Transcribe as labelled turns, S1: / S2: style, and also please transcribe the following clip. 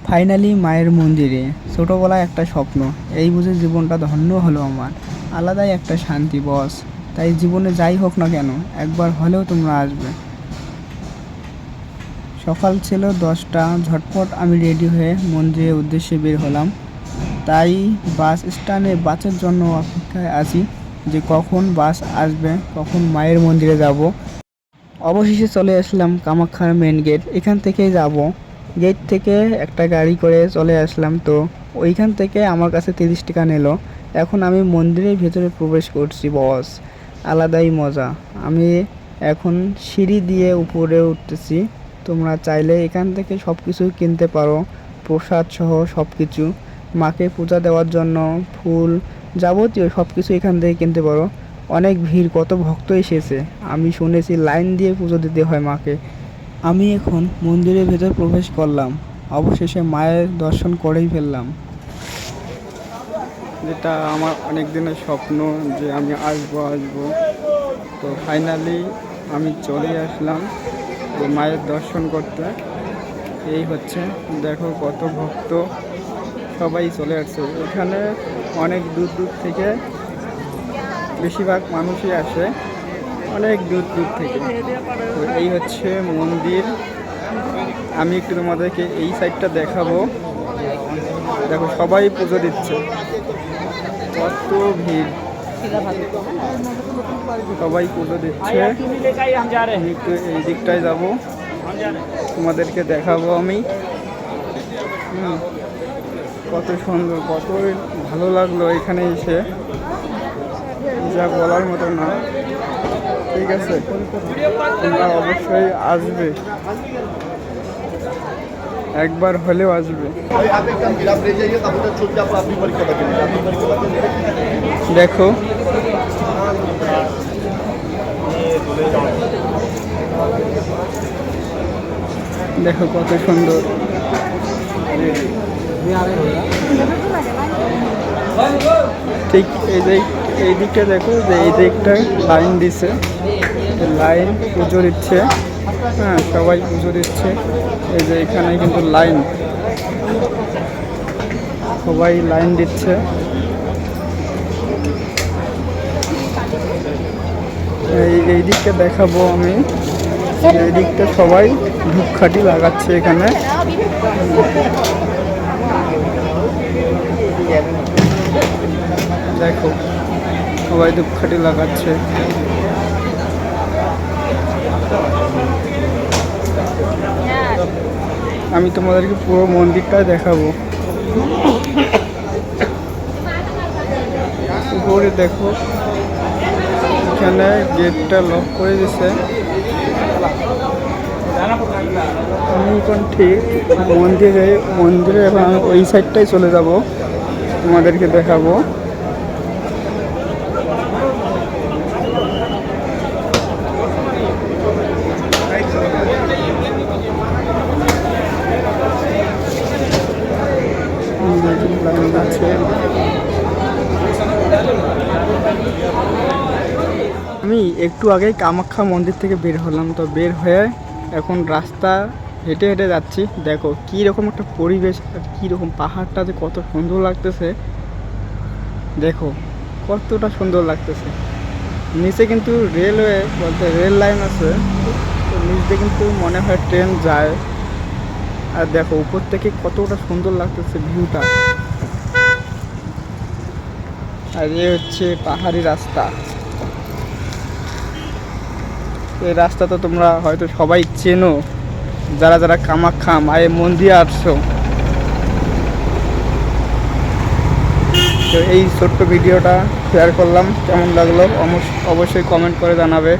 S1: Finally মায়ের মন্দিরে। ছোটোবেলায় একটা স্বপ্ন, এই বুঝে জীবনটা ধন্য হলো আমার। আলাদাই একটা শান্তি বস। তাই জীবনে যাই হোক না কেন, একবার হলেও তোমরা আসবে। সকাল ছিল 10টা। ঝটপট আমি রেডি হয়ে মন্দিরের উদ্দেশ্যে বের হলাম। তাই বাস স্ট্যান্ডে বাসের জন্য অপেক্ষায় আছি যে কখন বাস আসবে, কখন মায়ের মন্দিরে যাব। অবশেষে চলে আসলাম কামাখ্যার মেন গেট। এখান থেকেই যাব। গেট থেকে একটা গাড়ি করে চলে আসলাম। তো ওইখান থেকে আমার কাছে 30 টাকা নিল। এখন আমি মন্দিরের ভেতরে প্রবেশ করছি বস। আলাদাই মজা। আমি এখন সিঁড়ি দিয়ে উপরে উঠতেছি। তোমরা চাইলে এখান থেকে সব কিছু কিনতে পারো, প্রসাদ সহ সব কিছু। মাকে পূজা দেওয়ার জন্য ফুল, যাবতীয় সব কিছু এখান থেকে কিনতে পারো। অনেক ভিড়, কত ভক্ত এসেছে। আমি শুনেছি লাইন দিয়ে পুজো দিতে হয় মাকে। আমি এখন মন্দিরের ভেতর প্রবেশ করলাম। অবশেষে মায়ের দর্শন করেই ফেললাম, যেটা আমার অনেক দিনের স্বপ্ন যে আমি আসবো। তো ফাইনালি আমি চলে আসলাম মায়ের দর্শন করতে। এই হচ্ছে, দেখো কত ভক্ত, সবাই চলে আসছে এখানে। অনেক দূর দূর থেকে, বেশিরভাগ মানুষই আসে অনেক দূর দূর থেকে। তো এই হচ্ছে মন্দির। আমি একটু তোমাদেরকে এই সাইডটা দেখাবো। দেখো সবাই পুজো দিচ্ছে, কত ভিড়, সবাই পুজো দিচ্ছে। আমি একটু এই দিকটায় যাব, তোমাদেরকে দেখাবো আমি। কত সুন্দর, কত ভালো লাগলো এখানে এসে, যা বলার মতো না। ঠিক আছে, তোমরা অবশ্যই আসবে, একবার হলেও আসবে। দেখো দেখো কত সুন্দর। ঠিক এই দিকটা দেখো, যে এই দিকটা লাইন দিছে, লাইন পুজো দিচ্ছে। হ্যাঁ, সবাই পুজো দিচ্ছে। এই যে এখানে কিন্তু লাইন, সবাই লাইন দিচ্ছে। এই দিকটা দেখাবো আমি। এই দিকটা সবাই ধূপকাঠি লাগাচ্ছে এখানে। দেখো সবাই ধূপকাঠি লাগাচ্ছে। আমি তোমাদেরকে পুরো মন্দিরটা দেখাবো। উপরে দেখো, এখানে গেটটা লক করে দিছে। আমি এখন ঠিক মন্দিরে এখন আমি ওই সাইডটাই চলে যাব, তোমাদেরকে দেখাবো। আমি একটু আগেই কামাখ্যা মন্দির থেকে বের হলাম। তো বের হয়ে এখন রাস্তা হেঁটে হেঁটে যাচ্ছি। দেখো কীরকম একটা পরিবেশ, আর কীরকম পাহাড়টা যে কত সুন্দর লাগতেছে। দেখো কতটা সুন্দর লাগতেছে। নিচে কিন্তু রেলওয়ে বলতে রেল লাইন আছে, তো নিচ দিয়ে কিন্তু মনে হয় ট্রেন যায়। আর দেখো উপর থেকে কতটা সুন্দর লাগতেছে ভিউটা। আর এ হচ্ছে পাহাড়ি রাস্তা। এই রাস্তা তো তোমরা হয়তো সবাই চেনো, যারা যারা কামাখ্যা মায়ের মন্দিরে আসছো। তো এই ছোট্ট ভিডিওটা শেয়ার করলাম, কেমন লাগলো অবশ্যই কমেন্ট করে জানাবে।